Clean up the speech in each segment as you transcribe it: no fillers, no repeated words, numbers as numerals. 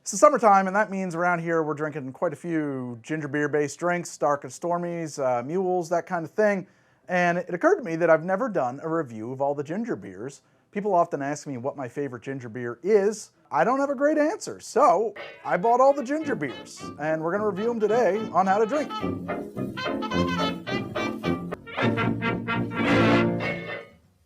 It's summertime, and that means around here we're drinking quite a few ginger beer-based drinks, Stark and Stormies, mules, that kind of thing. And it occurred to me that I've never done a review of all the ginger beers. People often ask me what my favorite ginger beer is. I don't have a great answer, so I bought all the ginger beers, and we're gonna review them today on How to Drink.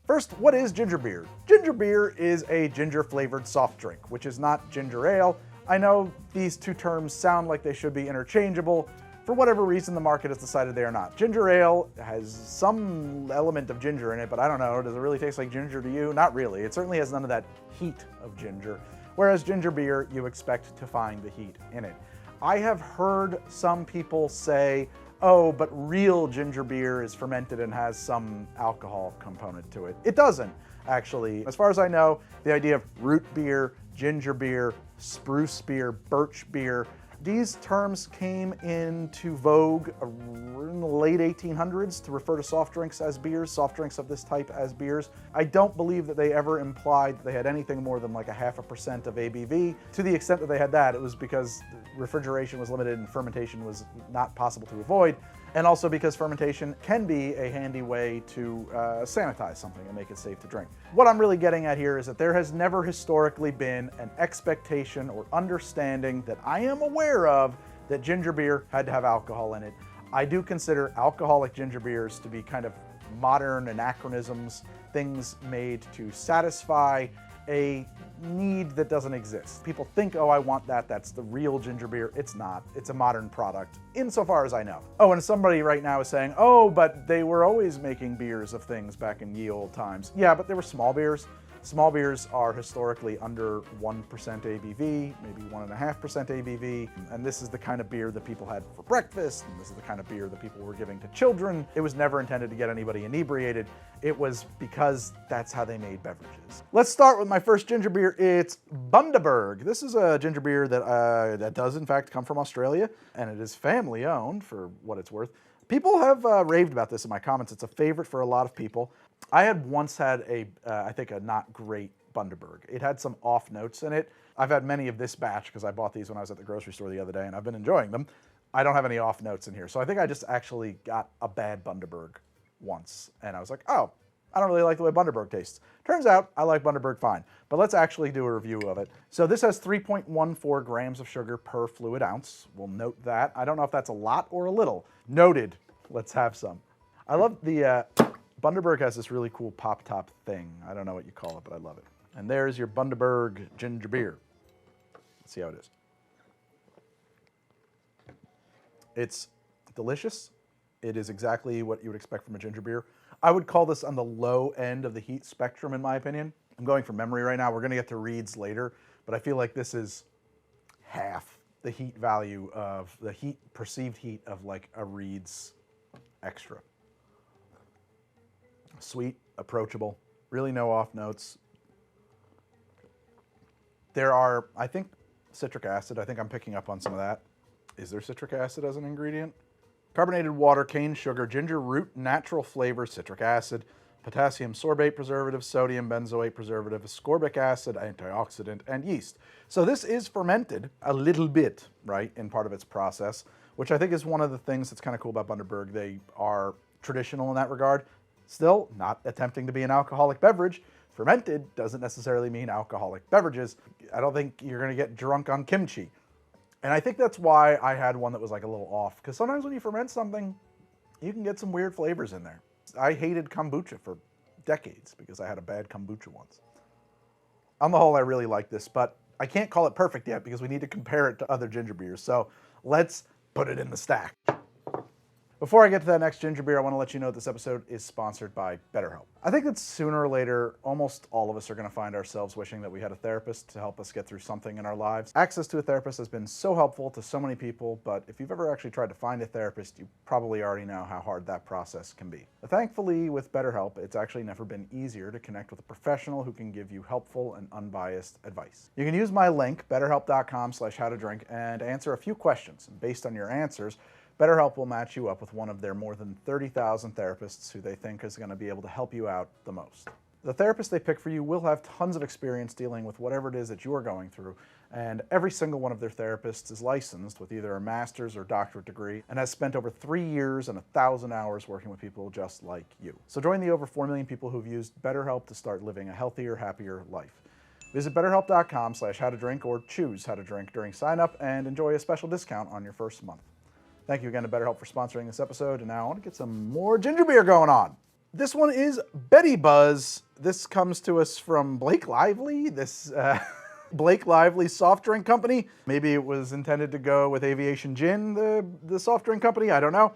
First, what is ginger beer? Ginger beer is a ginger-flavored soft drink, which is not ginger ale. I know these two terms sound like they should be interchangeable. For whatever reason, the market has decided they are not. Ginger ale has some element of ginger in it, but I don't know, does it really taste like ginger to you? Not really. It certainly has none of that heat of ginger. Whereas ginger beer, you expect to find the heat in it. I have heard some people say, oh, but real ginger beer is fermented and has some alcohol component to it. It doesn't, actually. As far as I know, the idea of root beer, ginger beer, spruce beer, birch beer, these terms came into vogue in the late 1800s to refer to soft drinks as beers, soft drinks of this type as beers. I don't believe that they ever implied that they had anything more than like a 0.5% of ABV. To the extent that they had that, it was because refrigeration was limited and fermentation was not possible to avoid, and also because fermentation can be a handy way to sanitize something and make it safe to drink. What I'm really getting at here is that there has never historically been an expectation or understanding that I am aware of that ginger beer had to have alcohol in it. I do consider alcoholic ginger beers to be kind of modern anachronisms, things made to satisfy a need that doesn't exist. People think, oh, I want that, that's the real ginger beer. It's not. It's a modern product, insofar as I know. Oh, and somebody right now is saying, oh, but they were always making beers of things back in ye old times. Yeah, but they were small beers. Small beers are historically under 1% ABV, maybe 1.5% ABV, and this is the kind of beer that people had for breakfast, and this is the kind of beer that people were giving to children. It was never intended to get anybody inebriated. It was because that's how they made beverages. Let's start with my first ginger beer. It's Bundaberg. This is a ginger beer that does in fact come from Australia, and it is family owned for what it's worth. People have raved about this in my comments. It's a favorite for a lot of people. I had once had I think a not great Bundaberg. It had some off notes in it. I've had many of this batch because I bought these when I was at the grocery store the other day and I've been enjoying them. I don't have any off notes in here. So I think I just actually got a bad Bundaberg once and I was like, oh, I don't really like the way Bundaberg tastes. Turns out I like Bundaberg fine, but let's actually do a review of it. So this has 3.14 grams of sugar per fluid ounce. We'll note that. I don't know if that's a lot or a little. Noted. Let's have some. I love the Bundaberg has this really cool pop top thing. I don't know what you call it, but I love it. And there's your Bundaberg ginger beer. Let's see how it is. It's delicious. It is exactly what you would expect from a ginger beer. I would call this on the low end of the heat spectrum, in my opinion. I'm going from memory right now. We're going to get to Reed's later, but I feel like this is half the heat value of the perceived heat of like a Reed's Extra. Sweet, approachable, really no off notes. There are, I think, citric acid. I think I'm picking up on some of that. Is there citric acid as an ingredient? Carbonated water, cane sugar, ginger root, natural flavor, citric acid, potassium sorbate preservative, sodium benzoate preservative, ascorbic acid, antioxidant, and yeast. So this is fermented a little bit, right, in part of its process, which I think is one of the things that's kind of cool about Bundaberg. They are traditional in that regard. Still, not attempting to be an alcoholic beverage. Fermented doesn't necessarily mean alcoholic beverages. I don't think you're going to get drunk on kimchi. And I think that's why I had one that was like a little off. Because sometimes when you ferment something, you can get some weird flavors in there. I hated kombucha for decades because I had a bad kombucha once. On the whole, I really like this, but I can't call it perfect yet because we need to compare it to other ginger beers. So let's put it in the stack. Before I get to that next ginger beer, I want to let you know this episode is sponsored by BetterHelp. I think that sooner or later, almost all of us are going to find ourselves wishing that we had a therapist to help us get through something in our lives. Access to a therapist has been so helpful to so many people, but if you've ever actually tried to find a therapist, you probably already know how hard that process can be. But thankfully, with BetterHelp, it's actually never been easier to connect with a professional who can give you helpful and unbiased advice. You can use my link, betterhelp.com/howtodrink, and answer a few questions. And based on your answers, BetterHelp will match you up with one of their more than 30,000 therapists who they think is going to be able to help you out the most. The therapist they pick for you will have tons of experience dealing with whatever it is that you are going through, and every single one of their therapists is licensed with either a master's or doctorate degree and has spent over 3 years and 1,000 hours working with people just like you. So join the over 4 million people who've used BetterHelp to start living a healthier, happier life. Visit betterhelp.com/howtodrink or choose how to drink during sign up and enjoy a special discount on your first month. Thank you again to BetterHelp for sponsoring this episode, and now I want to get some more ginger beer going on. This one is Betty Buzz. This comes to us from Blake Lively, Blake Lively soft drink company. Maybe it was intended to go with Aviation Gin, the soft drink company, I don't know.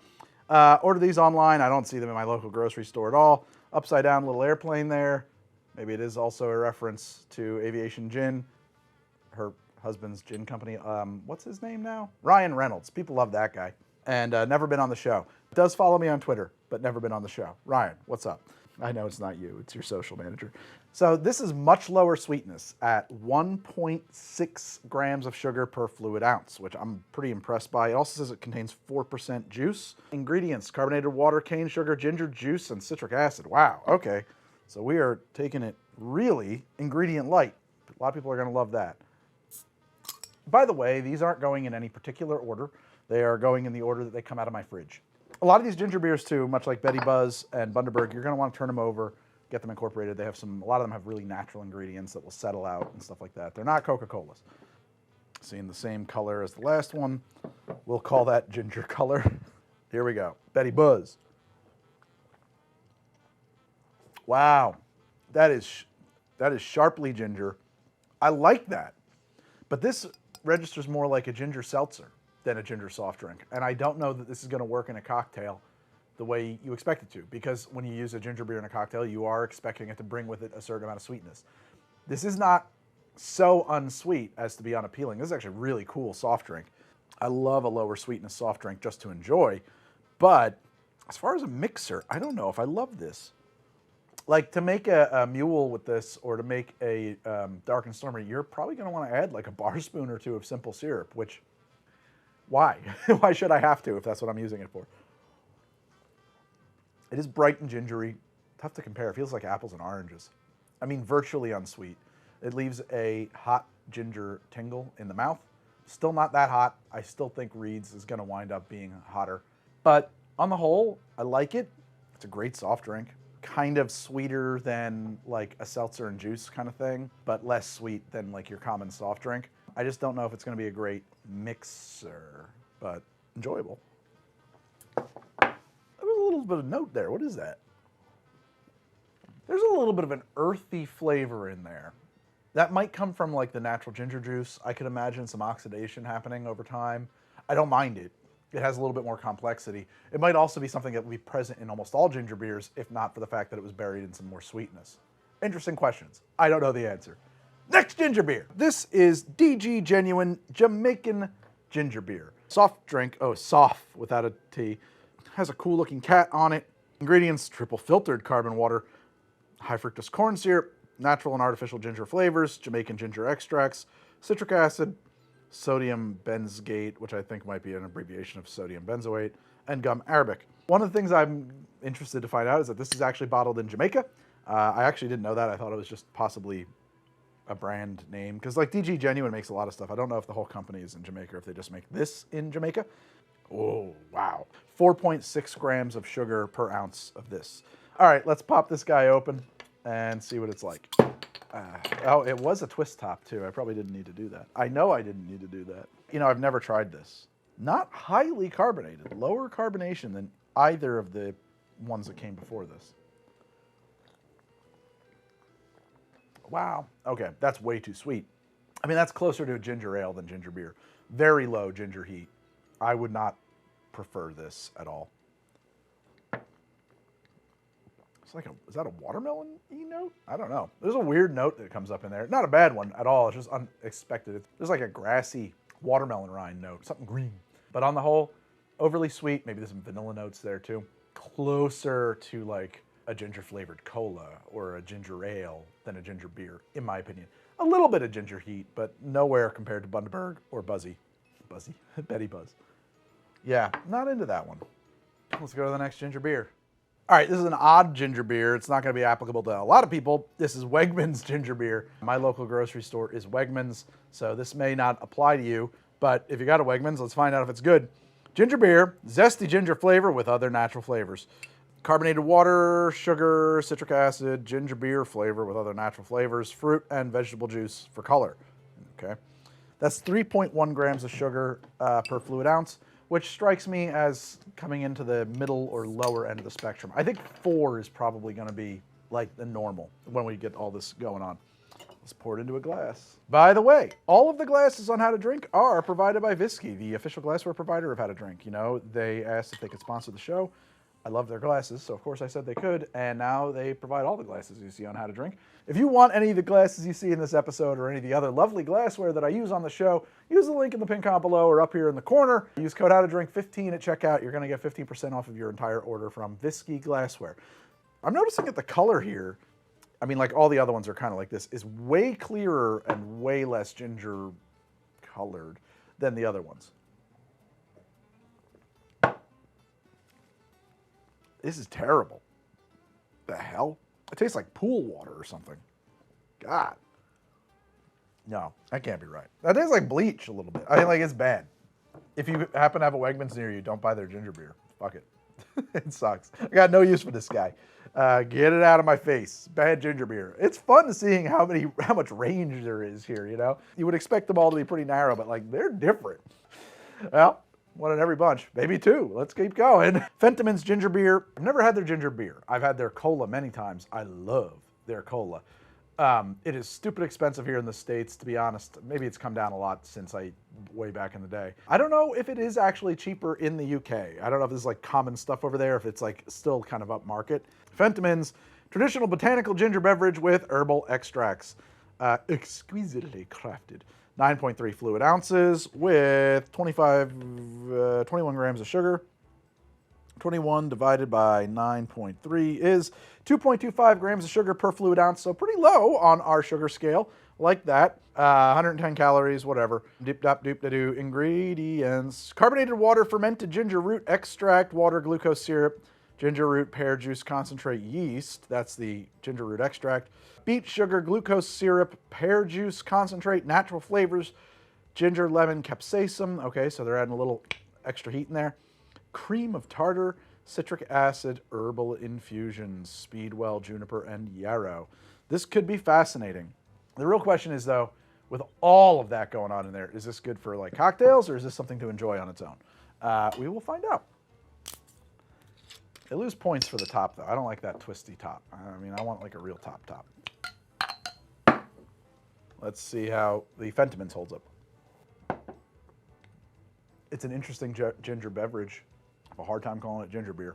Order these online. I don't see them in my local grocery store at all. Upside down little airplane there. Maybe it is also a reference to Aviation Gin, her husband's gin company. What's his name now? Ryan Reynolds. People love that guy. And never been on the show. Does follow me on Twitter, but never been on the show. Ryan, what's up? I know it's not you, it's your social manager. So this is much lower sweetness at 1.6 grams of sugar per fluid ounce, which I'm pretty impressed by. It also says it contains 4% juice. Ingredients: carbonated water, cane sugar, ginger juice, and citric acid. Wow, okay. So we are taking it really ingredient light. A lot of people are gonna love that. By the way, these aren't going in any particular order. They are going in the order that they come out of my fridge. A lot of these ginger beers too, much like Betty Buzz and Bundaberg, you're gonna want to turn them over, get them incorporated. They have a lot of them have really natural ingredients that will settle out and stuff like that. They're not Coca-Colas. Seeing the same color as the last one, we'll call that ginger color. Here we go, Betty Buzz. Wow, that is sharply ginger. I like that, but this registers more like a ginger seltzer than a ginger soft drink. And I don't know that this is gonna work in a cocktail the way you expect it to, because when you use a ginger beer in a cocktail, you are expecting it to bring with it a certain amount of sweetness. This is not so unsweet as to be unappealing. This is actually a really cool soft drink. I love a lower sweetness soft drink just to enjoy, but as far as a mixer, I don't know if I love this. Like, to make a mule with this, or to make a dark and stormy, you're probably gonna wanna add like a bar spoon or two of simple syrup, which, why? Why should I have to if that's what I'm using it for? It is bright and gingery. Tough to compare. It feels like apples and oranges. I mean, virtually unsweet. It leaves a hot ginger tingle in the mouth. Still not that hot. I still think Reed's is going to wind up being hotter. But on the whole, I like it. It's a great soft drink. Kind of sweeter than like a seltzer and juice kind of thing, but less sweet than like your common soft drink. I just don't know if it's going to be a great mixer, but enjoyable. There was a little bit of note there. What is that? There's a little bit of an earthy flavor in there. That might come from like the natural ginger juice. I could imagine some oxidation happening over time. I don't mind it. It has a little bit more complexity. It might also be something that would be present in almost all ginger beers, if not for the fact that it was buried in some more sweetness. Interesting questions. I don't know the answer. Next ginger beer. This is DG Genuine Jamaican Ginger Beer. Soft drink, soft without a T. Has a cool looking cat on it. Ingredients: triple filtered carbon water, high fructose corn syrup, natural and artificial ginger flavors, Jamaican ginger extracts, citric acid, sodium benzgate, which I think might be an abbreviation of sodium benzoate, and gum arabic. One of the things I'm interested to find out is that this is actually bottled in Jamaica. I actually didn't know that. I thought it was just possibly a brand name, because like DG Genuine makes a lot of stuff. I don't know if the whole company is in Jamaica or if they just make this in Jamaica. Oh, wow. 4.6 grams of sugar per ounce of this. All right, let's pop this guy open and see what it's like. Oh, it was a twist top too. I probably didn't need to do that. I know I didn't need to do that. You know, I've never tried this. Not highly carbonated, lower carbonation than either of the ones that came before this. Wow, okay, that's way too sweet. I mean, that's closer to a ginger ale than ginger beer. Very low ginger heat. I would not prefer this at all. It's like is that a watermelon-y note? I don't know. There's a weird note that comes up in there. Not a bad one at all, it's just unexpected. There's like a grassy watermelon rind note, something green. But on the whole, overly sweet. Maybe there's some vanilla notes there too. Closer to like a ginger-flavored cola or a ginger ale than a ginger beer, in my opinion. A little bit of ginger heat, but nowhere compared to Bundaberg or Betty Buzz. Yeah, not into that one. Let's go to the next ginger beer. All right, this is an odd ginger beer. It's not going to be applicable to a lot of people. This is Wegman's ginger beer. My local grocery store is Wegman's, so this may not apply to you, but if you got a Wegman's, let's find out if it's good. Ginger beer, zesty ginger flavor with other natural flavors. Carbonated water, sugar, citric acid, ginger beer flavor with other natural flavors, fruit and vegetable juice for color. Okay, that's 3.1 grams of sugar per fluid ounce, which strikes me as coming into the middle or lower end of the spectrum. I think 4 is probably going to be like the normal when we get all this going on. Let's pour it into a glass. By the way, all of the glasses on How to Drink are provided by Visky, the official glassware provider of How to Drink. You know, they asked if they could sponsor the show. I love their glasses, so of course I said they could, and now they provide all the glasses you see on How to Drink. If you want any of the glasses you see in this episode or any of the other lovely glassware that I use on the show, use the link in the pin comment below or up here in the corner. Use code HowToDrink15 at checkout. You're going to get 15% off of your entire order from Visky Glassware. I'm noticing that the color here, I mean, like all the other ones are kind of like this, is way clearer and way less ginger colored than the other ones. This is terrible. The hell? It tastes like pool water or something. God. No, that can't be right. That tastes like bleach a little bit. I mean, like, it's bad. If you happen to have a Wegmans near you, don't buy their ginger beer. Fuck it. It sucks. I got no use for this guy. Get it out of my face. Bad ginger beer. It's fun seeing how much range there is here, you know? You would expect them all to be pretty narrow, but, like, they're different. Well, one in every bunch, maybe 2. Let's keep going. Fentiman's ginger beer. I've never had their ginger beer. I've had their cola many times. I love their cola. It is stupid expensive here in the States, to be honest. Maybe it's come down a lot since way back in the day. I don't know if it is actually cheaper in the UK. I don't know if this is like common stuff over there, if it's like still kind of upmarket. Fentiman's traditional botanical ginger beverage with herbal extracts. Exquisitely crafted. 9.3 fluid ounces with 21 grams of sugar. 21 divided by 9.3 is 2.25 grams of sugar per fluid ounce, so pretty low on our sugar scale, like that. 110 calories, whatever. Doop-dop-doop-da-doo. Ingredients. Carbonated water, fermented ginger root extract, water, glucose syrup, ginger root, pear juice, concentrate, yeast. That's the ginger root extract. Beet sugar, glucose syrup, pear juice, concentrate, natural flavors, ginger, lemon, capsaicin. Okay, so they're adding a little extra heat in there. Cream of tartar, citric acid, herbal infusions, speedwell, juniper, and yarrow. This could be fascinating. The real question is, though, with all of that going on in there, is this good for like cocktails or is this something to enjoy on its own? We will find out. They lose points for the top, though. I don't like that twisty top. I mean, I want like a real top. Let's see how the Fentiman's holds up. It's an interesting ginger beverage. I have a hard time calling it ginger beer.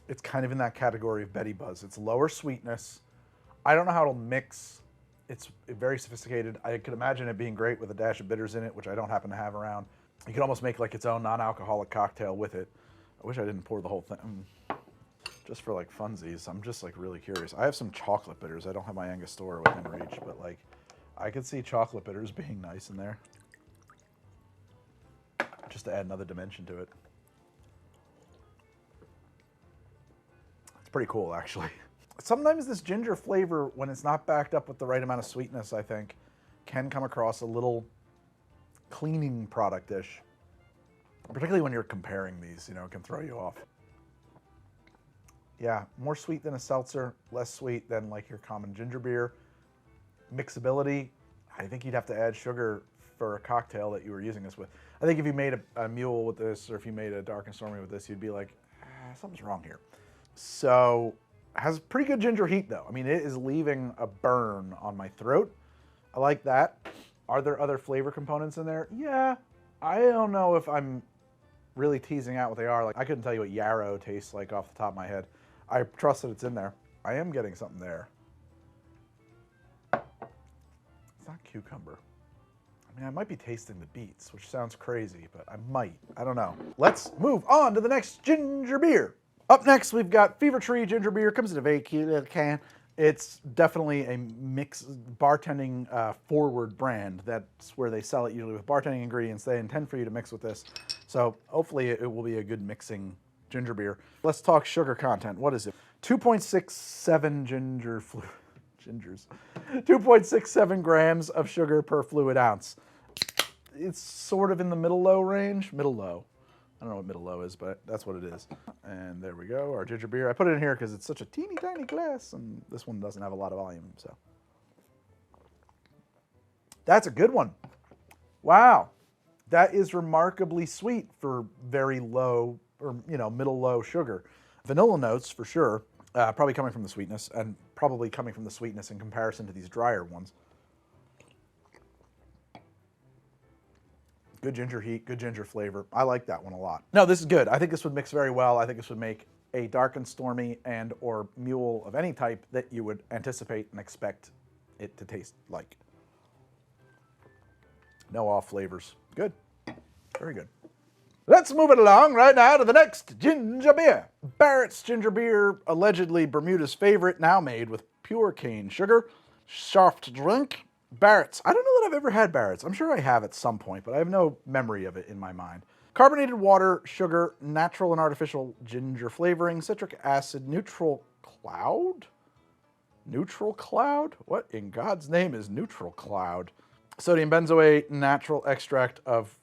It's kind of in that category of Betty Buzz. It's lower sweetness. I don't know how it'll mix. It's very sophisticated. I could imagine it being great with a dash of bitters in it, which I don't happen to have around. You could almost make like its own non-alcoholic cocktail with it. I wish I didn't pour the whole thing. Just for like funsies. I'm just like really curious. I have some chocolate bitters. I don't have my Angostura within reach, but like I could see chocolate bitters being nice in there. Just to add another dimension to it. It's pretty cool, actually. Sometimes this ginger flavor, when it's not backed up with the right amount of sweetness, I think, can come across a little cleaning product-ish. Particularly when you're comparing these, you know, it can throw you off. Yeah, more sweet than a seltzer, less sweet than like your common ginger beer. Mixability, I think you'd have to add sugar for a cocktail that you were using this with. I think if you made a mule with this, or if you made a dark and stormy with this, you'd be like, something's wrong here. So, has pretty good ginger heat though. I mean, it is leaving a burn on my throat. I like that. Are there other flavor components in there? Yeah. I don't know if I'm really teasing out what they are. Like, I couldn't tell you what yarrow tastes like off the top of my head. I trust that it's in there. I am getting something there. It's not cucumber. I mean, I might be tasting the beets, which sounds crazy, but I might. I don't know. Let's move on to the next ginger beer. Up next, we've got Fever Tree ginger beer. Comes in a very cute little can. It's definitely a mix, bartending forward brand. That's where they sell it usually with bartending ingredients. They intend for you to mix with this. So hopefully it will be a good mixing ginger beer. Let's talk sugar content. What is it? 2.67 gingers. 2.67 grams of sugar per fluid ounce. It's sort of in the middle-low range. Middle-low. I don't know what middle-low is, but that's what it is. And there we go, our ginger beer. I put it in here because it's such a teeny tiny glass, and this one doesn't have a lot of volume, so. That's a good one. Wow. That is remarkably sweet for very low, or middle-low sugar. Vanilla notes, for sure, probably coming from the sweetness, and probably coming from the sweetness in comparison to these drier ones. Good ginger heat, good ginger flavor. I like that one a lot. No, this is good. I think this would mix very well. I think this would make a dark and stormy and or mule of any type that you would anticipate and expect it to taste like. No off flavors. Good. Very good. Let's move it along right now to the next ginger beer. Barrett's ginger beer, allegedly Bermuda's favorite, now made with pure cane sugar. Soft drink. Barrett's. I don't know that I've ever had Barrett's. I'm sure I have at some point, but I have no memory of it in my mind. Carbonated water, sugar, natural and artificial ginger flavoring, citric acid, neutral cloud? Neutral cloud? What in God's name is neutral cloud? Sodium benzoate, natural extract of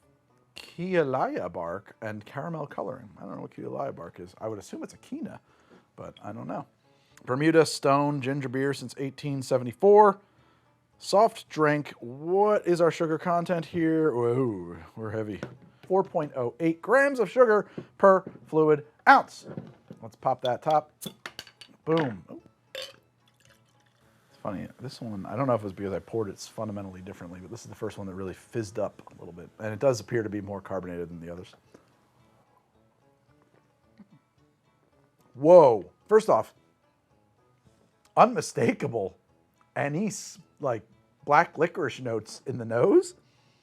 Kealia bark, and caramel coloring. I don't know what Kealia bark is. I would assume it's a quina, but I don't know. Bermuda Stone ginger beer since 1874. Soft drink. What is our sugar content here? Whoa, we're heavy. 4.08 grams of sugar per fluid ounce. Let's pop that top. Boom. Oh. It's funny, this one, I don't know if it was because I poured it fundamentally differently, but this is the first one that really fizzed up a little bit. And it does appear to be more carbonated than the others. Whoa. First off, unmistakable anise, like black licorice notes in the nose.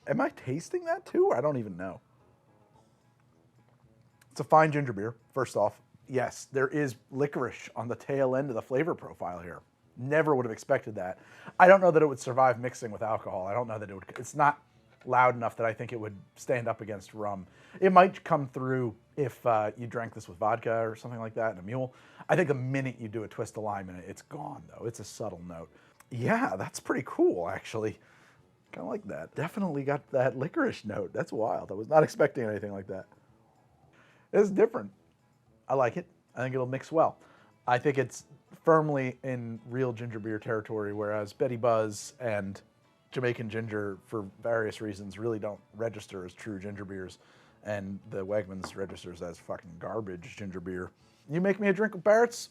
Am I tasting that too? I don't even know. It's a fine ginger beer, first off. Yes, there is licorice on the tail end of the flavor profile here. Never would have expected that. I don't know that it would survive mixing with alcohol. I don't know that it would. It's not loud enough that I think it would stand up against rum. It might come through if you drank this with vodka or something like that in a mule. I think the minute you do a twist of lime in it, it's gone though. It's a subtle note. Yeah, that's pretty cool actually. Kind of like that. Definitely got that licorice note. That's wild. I was not expecting anything like that. It's different. I like it. I think it'll mix well. I think it's firmly in real ginger beer territory, whereas Betty Buzz and Jamaican ginger, for various reasons, really don't register as true ginger beers, and the Wegmans registers as fucking garbage ginger beer. You make me a drink of Barrett's,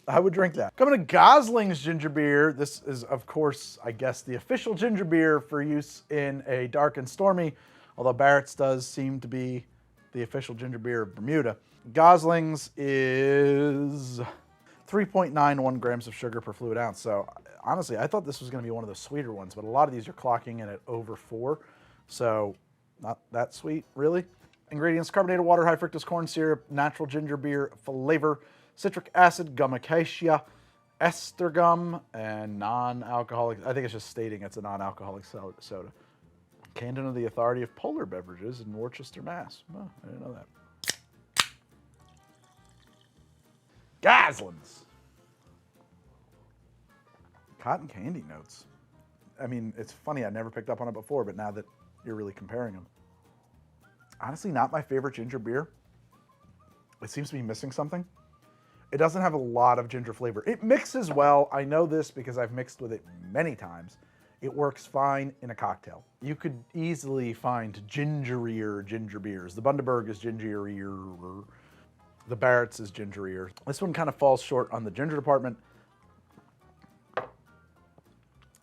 I would drink that. Coming to Gosling's ginger beer. This is, of course, I guess, the official ginger beer for use in a dark and stormy, although Barrett's does seem to be the official ginger beer of Bermuda. Gosling's is 3.91 grams of sugar per fluid ounce. So honestly, I thought this was going to be one of the sweeter ones, but a lot of these are clocking in at over 4. So not that sweet, really. Ingredients: carbonated water, high fructose corn syrup, natural ginger beer flavor, citric acid, gum acacia, ester gum, and non-alcoholic. I think it's just stating it's a non-alcoholic soda. Canned under the authority of Polar Beverages in Worcester, Mass. Oh, I didn't know that. Gosling's. Cotton candy notes. I mean, it's funny, I never picked up on it before, but now that you're really comparing them. Honestly, not my favorite ginger beer. It seems to be missing something. It doesn't have a lot of ginger flavor. It mixes well. I know this because I've mixed with it many times. It works fine in a cocktail. You could easily find gingerier ginger beers. The Bundaberg is gingerier. The Barrett's is gingerier. This one kind of falls short on the ginger department.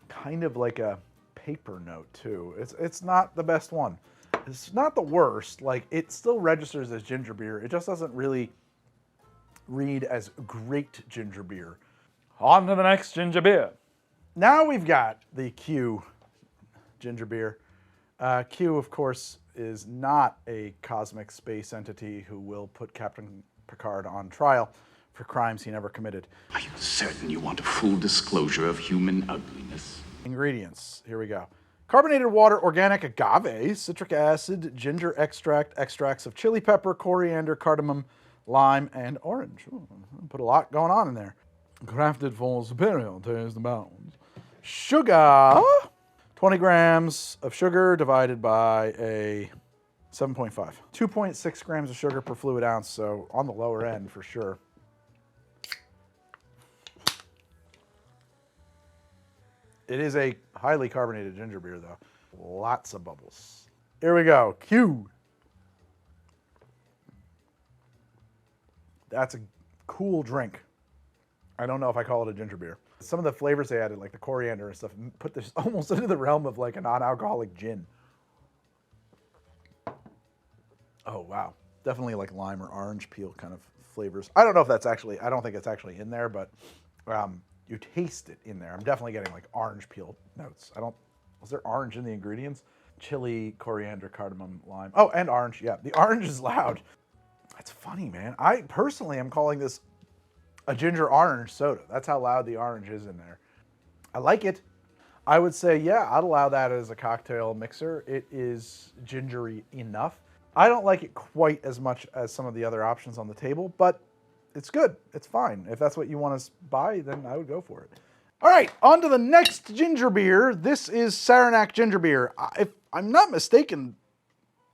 Kind of like a paper note too. It's not the best one. It's not the worst. Like, it still registers as ginger beer. It just doesn't really read as great ginger beer. On to the next ginger beer. Now we've got the Q ginger beer. Q, of course, is not a cosmic space entity who will put Captain Picard on trial for crimes he never committed. Are you certain you want a full disclosure of human ugliness? Ingredients. Here we go. Carbonated water, organic agave, citric acid, ginger extract, extracts of chili pepper, coriander, cardamom, lime, and orange. Ooh, put a lot going on in there. Crafted for superior taste and bounds. Sugar. 20 grams of sugar divided by a 7.5. 2.6 grams of sugar per fluid ounce, so on the lower end for sure. It is a highly carbonated ginger beer, though. Lots of bubbles. Here we go. Q. That's a cool drink. I don't know if I call it a ginger beer. Some of the flavors they added, like the coriander and stuff, put this almost into the realm of like a non-alcoholic gin. Oh, wow. Definitely like lime or orange peel kind of flavors. I don't know if that's actually, I don't think it's actually in there, but you taste it in there. I'm definitely getting like orange peel notes. Was there orange in the ingredients? Chili, coriander, cardamom, lime. Oh, and orange, yeah. The orange is loud. That's funny, man. I personally am calling this a ginger orange soda. That's how loud the orange is in there. I like it. I would say, yeah, I'd allow that as a cocktail mixer. It is gingery enough. I don't like it quite as much as some of the other options on the table, but it's good. It's fine. If that's what you want to buy, then I would go for it. All right, on to the next ginger beer. This is Saranac ginger beer. If I'm not mistaken,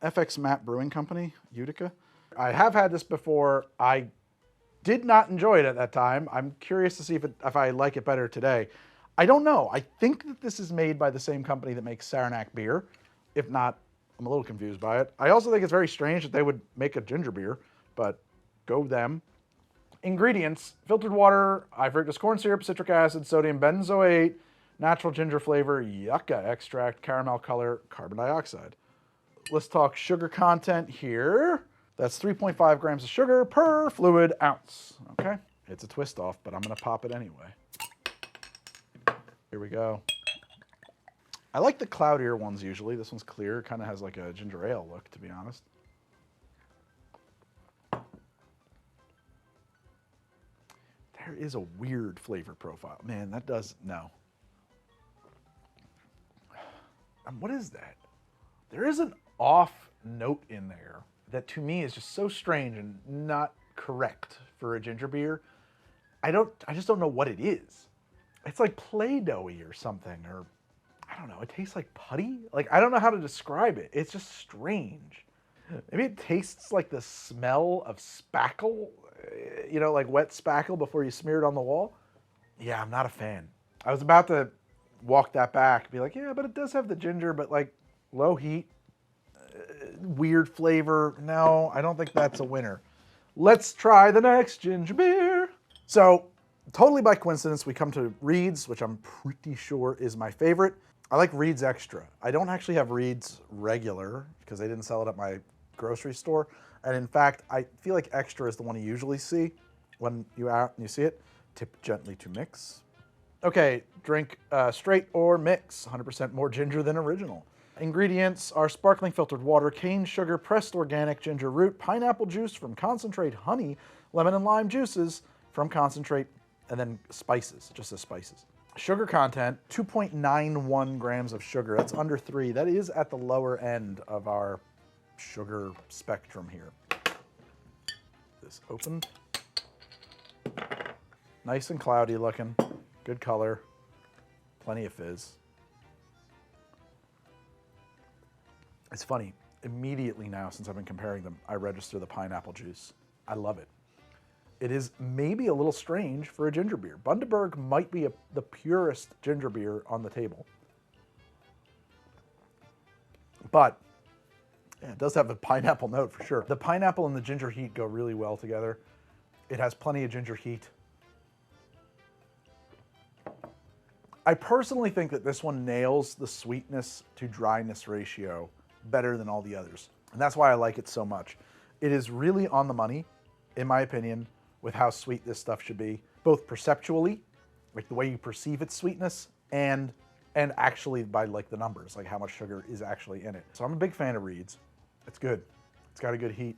FX Matt Brewing Company, Utica. I have had this before. I did not enjoy it at that time. I'm curious to see if I like it better today. I don't know. I think that this is made by the same company that makes Saranac beer. If not, I'm a little confused by it. I also think it's very strange that they would make a ginger beer, but go them. Ingredients: filtered water, high fructose corn syrup, citric acid, sodium benzoate, natural ginger flavor, yucca extract, caramel color, carbon dioxide. Let's talk sugar content here. That's 3.5 grams of sugar per fluid ounce. Okay, it's a twist off, but I'm gonna pop it anyway. Here we go. I like the cloudier ones usually. This one's clear, kind of has like a ginger ale look, to be honest. There is a weird flavor profile. Man, that does, no. What is that? There is an off note in there that to me is just so strange and not correct for a ginger beer. I just don't know what it is. It's like Play-Doh-y or something, or I don't know, it tastes like putty? Like, I don't know how to describe it. It's just strange. Maybe it tastes like the smell of spackle, you know, like wet spackle before you smear it on the wall. Yeah, I'm not a fan. I was about to walk that back, be like, yeah, but it does have the ginger, but like low heat, weird flavor. No, I don't think that's a winner. Let's try the next ginger beer. So, totally by coincidence, we come to Reed's, which I'm pretty sure is my favorite. I like Reed's Extra. I don't actually have Reed's regular because they didn't sell it at my grocery store. And in fact, I feel like Extra is the one you usually see when you out and you see it. Tip gently to mix. Okay, drink straight or mix. 100% more ginger than original. Ingredients are sparkling filtered water, cane sugar, pressed organic ginger root, pineapple juice from concentrate, honey, lemon and lime juices from concentrate, and then spices, just as spices. Sugar content, 2.91 grams of sugar. That's under 3. That is at the lower end of our sugar spectrum here. This opened. Nice and cloudy looking. Good color. Plenty of fizz. It's funny. Immediately now, since I've been comparing them, I register the pineapple juice. I love it. It is maybe a little strange for a ginger beer. Bundaberg might be the purest ginger beer on the table. But yeah, it does have a pineapple note for sure. The pineapple and the ginger heat go really well together. It has plenty of ginger heat. I personally think that this one nails the sweetness to dryness ratio better than all the others. And that's why I like it so much. It is really on the money, in my opinion, with how sweet this stuff should be, both perceptually, like the way you perceive its sweetness, and actually by like the numbers, like how much sugar is actually in it. So I'm a big fan of Reed's. It's good. It's got a good heat.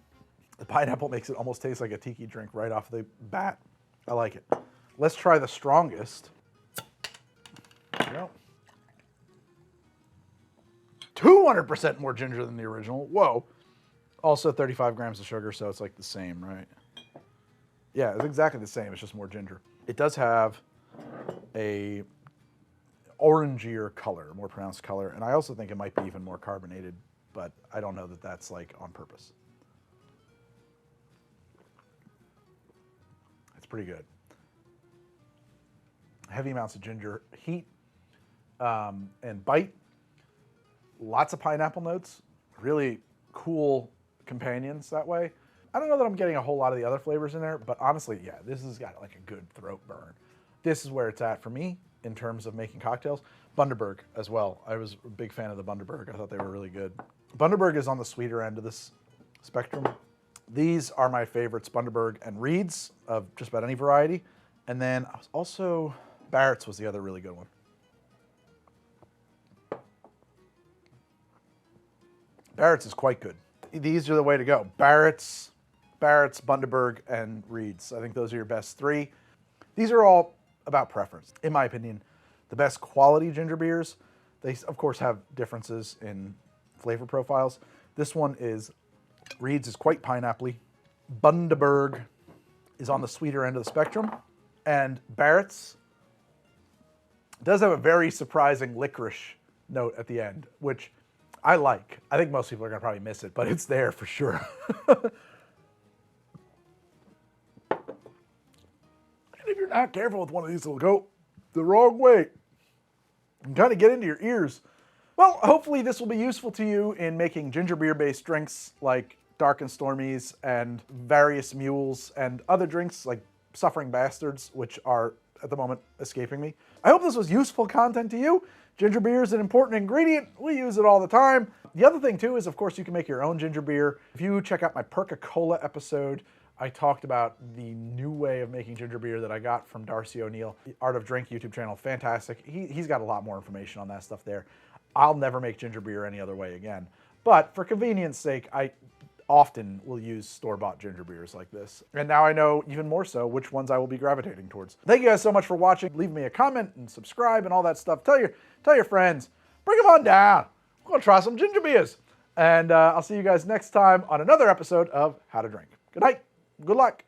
The pineapple makes it almost taste like a tiki drink right off the bat. I like it. Let's try the strongest. There we go. 200% more ginger than the original. Whoa. Also 35 grams of sugar, so it's like the same, right? Yeah, it's exactly the same. It's just more ginger. It does have a orangier color, more pronounced color, and I also think it might be even more carbonated, but I don't know that that's like on purpose. It's pretty good. Heavy amounts of ginger, heat, and bite. Lots of pineapple notes. Really cool companions that way. I don't know that I'm getting a whole lot of the other flavors in there, but honestly, yeah, this has got like a good throat burn. This is where it's at for me in terms of making cocktails. Bundaberg as well. I was a big fan of the Bundaberg. I thought they were really good. Bundaberg is on the sweeter end of this spectrum. These are my favorites, Bundaberg and Reed's of just about any variety. And then also Barrett's was the other really good one. Barrett's is quite good. These are the way to go. Barrett's, Bundaberg, and Reed's. I think those are your best three. These are all about preference. In my opinion, the best quality ginger beers, they of course have differences in flavor profiles. This one is, Reed's is quite pineapple-y. Bundaberg is on the sweeter end of the spectrum. And Barrett's does have a very surprising licorice note at the end, which I like. I think most people are gonna probably miss it, but it's there for sure. And if you're not careful with one of these, it'll go the wrong way and kind of get into your ears. Well, hopefully this will be useful to you in making ginger beer-based drinks like Dark and Stormies and various mules and other drinks like Suffering Bastards, which are at the moment escaping me. I hope this was useful content to you. Ginger beer is an important ingredient. We use it all the time. The other thing too is, of course, you can make your own ginger beer. If you check out my Perca-Cola episode, I talked about the new way of making ginger beer that I got from Darcy O'Neill, the Art of Drink YouTube channel. Fantastic. He's got a lot more information on that stuff there. I'll never make ginger beer any other way again. But for convenience sake, I often will use store-bought ginger beers like this. And now I know even more so which ones I will be gravitating towards. Thank you guys so much for watching. Leave me a comment and subscribe and all that stuff. Tell your friends. Bring them on down. We're going to try some ginger beers. And I'll see you guys next time on another episode of How to Drink. Good night. Good luck.